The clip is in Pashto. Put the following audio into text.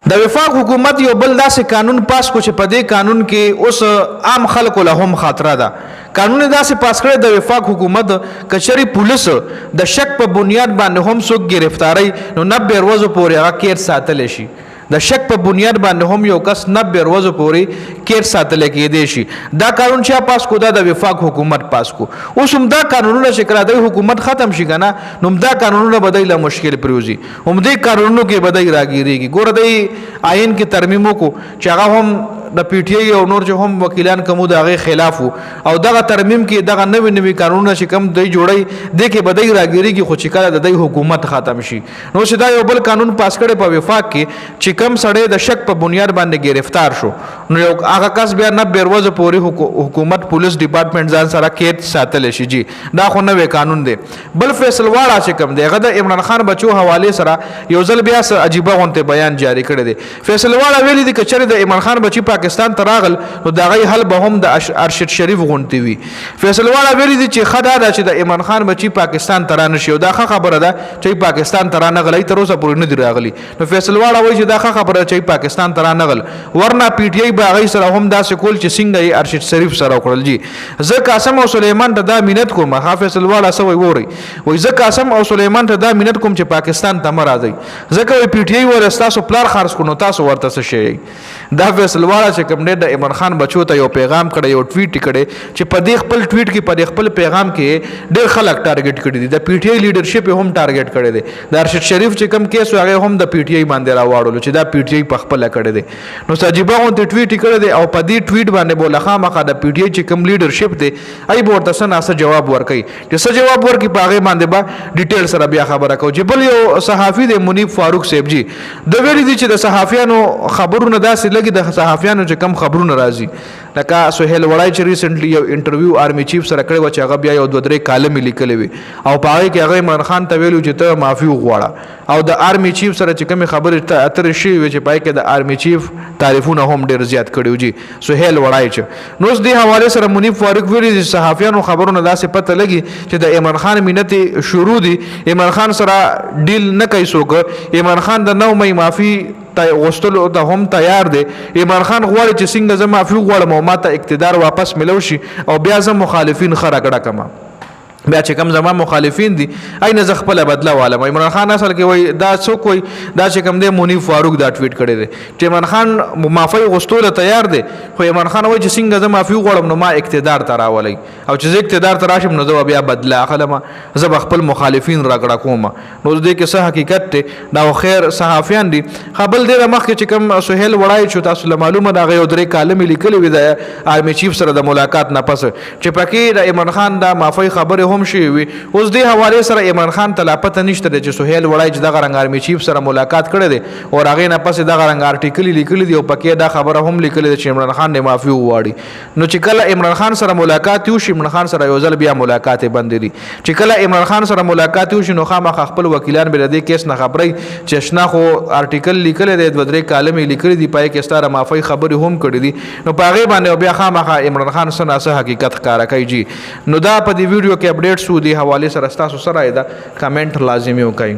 د وفاق حکومت یو بل داسې قانون پاس کو چې په دې قانون کې اوس عام خلکو له هم خاطره ده. قانون داسې پاس کړی د وفاق حکومت کچري پولیس د شک په بنیاد باندې هم څوک گرفتاری نو 90 ورځې پورې هغه کیر ساتل شي. د شک په بنیاد باندې هم یو کس 90 ورځې پورې کیر ساتل کېدی شي. دا قانون چې پاس کو دا د وفاق حکومت پاس کو. اوس هم دا قانونونه چې کړه د حکومت ختم شي کنه نو دا قانونونه بدایله مشکل پروزي. هم دې قانونونو کې بدای راګيريږي. ګوره د آئین کې ترمیمو کو چې هغه هم د پی ټی آی او نور چې هم وکیلان کومو د هغه خلاف او دغه ترمیم کې دغه نوې نوې قانونونه چې کوم دی جوړي د کې بدای راګيريږي خو چې کله د حکومت ختم شي نو چې دا یو بل قانون پاس کړي په وفاق کې چې کم سړی د شک په بنیاد باندې گرفتار شو نو یو هغه کس بیا 90 ورځې پورې حکومت پولیس ډپارټمنټ ځان سره کېد ساتل شي. جی دا خو نوې قانون دی. بل فیصل واړه چې کوم دی هغه د عمران خان بچو حواله سره یو ځل بیا عجیبه غونته بیان جاری کړی دی. فیصل واړه ویلي دي چې د عمران خان بچی پاکستان ته راغل نو دا غي حل به هم د ارشد شریف غونتی وي. فیصل والا ویلي دي چې خدا دا چې د عمران خان بچی پاکستان ته رانه شي او دا خبره ده چې پاکستان ته رانه غلی تر اوسه پورې نه دی راغلی. نو فیصل والا وایي چې دا خبره چې پاکستان ته رانه غل ورنه پی ټی آی به غي سره هم دا سکول چې څنګه ارشد شریف سره وکړل. جی زه قاسم او سليمان ته دا مینت کوم. حافظ والا سوي ووري وای زه قاسم او سليمان ته دا مینت کوم چې پاکستان ته مرادي ځکه پی ټی آی ورستاسو پلار خرڅ کو نو تاسو ورته څه شي. دا فیصل والا چې کوم د عمران خان بچو ته یو پیغام کړی یو ټویټ کړی چې په دې خپل ټویټ کې په خپل پیغام کې ډېر خلک ټارګټ کړي دي. د پی ټی آی لیډرشپ هم ټارګټ کړي دي. د ارشد شریف چې کوم کیس هغه هم د پی ټی آی باندې راوړل چې دا پی ټی آی په خپل کړي دي. نو ساجيبه هم ته ټویټ کړی دی او په دې ټویټ باندې بوله خامخا د پی ټی آی چې کوم لیډرشپ دی ای ورته سناسه جواب ورکړي چې څه جواب ورکړي په هغه باندې با ډیټیل سره بیا خبره کو. چې بل یو صحافي دی منیب فاروق صاحب جی د ویلي دي چې د صحافیانو خبرونه داسې لګي د صحافیانو چې کم خبرونه راځي لکه سهیل وړای چې ریسنټلی یو انټرویو آرمی چیف سره کړی و چې هغه بیا یو 2-3 کالم لیکلی وي او په هغه کې هغه عمران خان ته ویلو چې ته معافي وغواړه او د آرمی چیف سره چې کوم خبرې اترې شي وي چې پای کې د آرمی چیف تعریفونه هم ډیر زیات کړیو. جی سهیل وړای چې نو دې حواله سره منیب فاروق ویلي چې صحافیانو خبرونه داسې پته لګي چې د عمران خان مینت شروع دي عمران خان سره ډیل نه کوي څوک. عمران خان د 9 مې معافي غوښتلو ته هم تیار دی. عمران خان غواړي چې څنګه زه معافي وغواړم او ماته اقتدار واپس ملو شي او بیا زه مخالفین خره کړه کما بیا چې کوم زما مخالفین دي اين ز خپل بدلا والم. عمران خان اصل کې وای دا څوک وای دا چې کوم دی منیب فاروق دا ټویټ کړی دی چې عمران خان معافي غوښتلو تیار دی خو عمران خان وای چې څنګه زه معافي وغواړم نو ما اقتدار ته راولي او چې زه اقتدار ته راشم نو زه بیا بدلا اخلم زه خپل مخالفین راګړه کوم. نو دې کې څه حقیقت ته دا خیر صحافیان دي. خپل دې مخ کې چې کوم سهیل وړای چې تاسو معلومه دا غو 3 کالم لیکلي وي د آرمی چیف سره د ملاقات نه پس چې پکې د عمران خان دا معافي خبره هم شي وي. اوس دې حواله سره عمران خان ته لا پته نشته چې سهیل وړای چې د آرمی چیف سره ملاقات کړي دي او هغه نه پس د آرټیکل لیکلي دی او پکې دا خبره هم لیکلي چې عمران خان نه معافي وواړي. نو چې کله عمران خان سره ملاقات یو شي عمران خان سره یو ځل بیا ملاقات بند دي. چې کله عمران خان سره ملاقات یو شي نو خامخ خپل وکیلان به د کیس نه خبري چې شنا خو آرټیکل لیکل دی 2-3 کالم لیکلي دی پای کې ستاره معافي خبره هم کړي دي نو پاغه باندې بیا خامخ عمران خان سره حقیقت ښکارا کوي. جی نو دا په دې ویډیو کې اپډیټ سو دی حواله سره تاسو سره دا کمنټ لازمي وکړئ.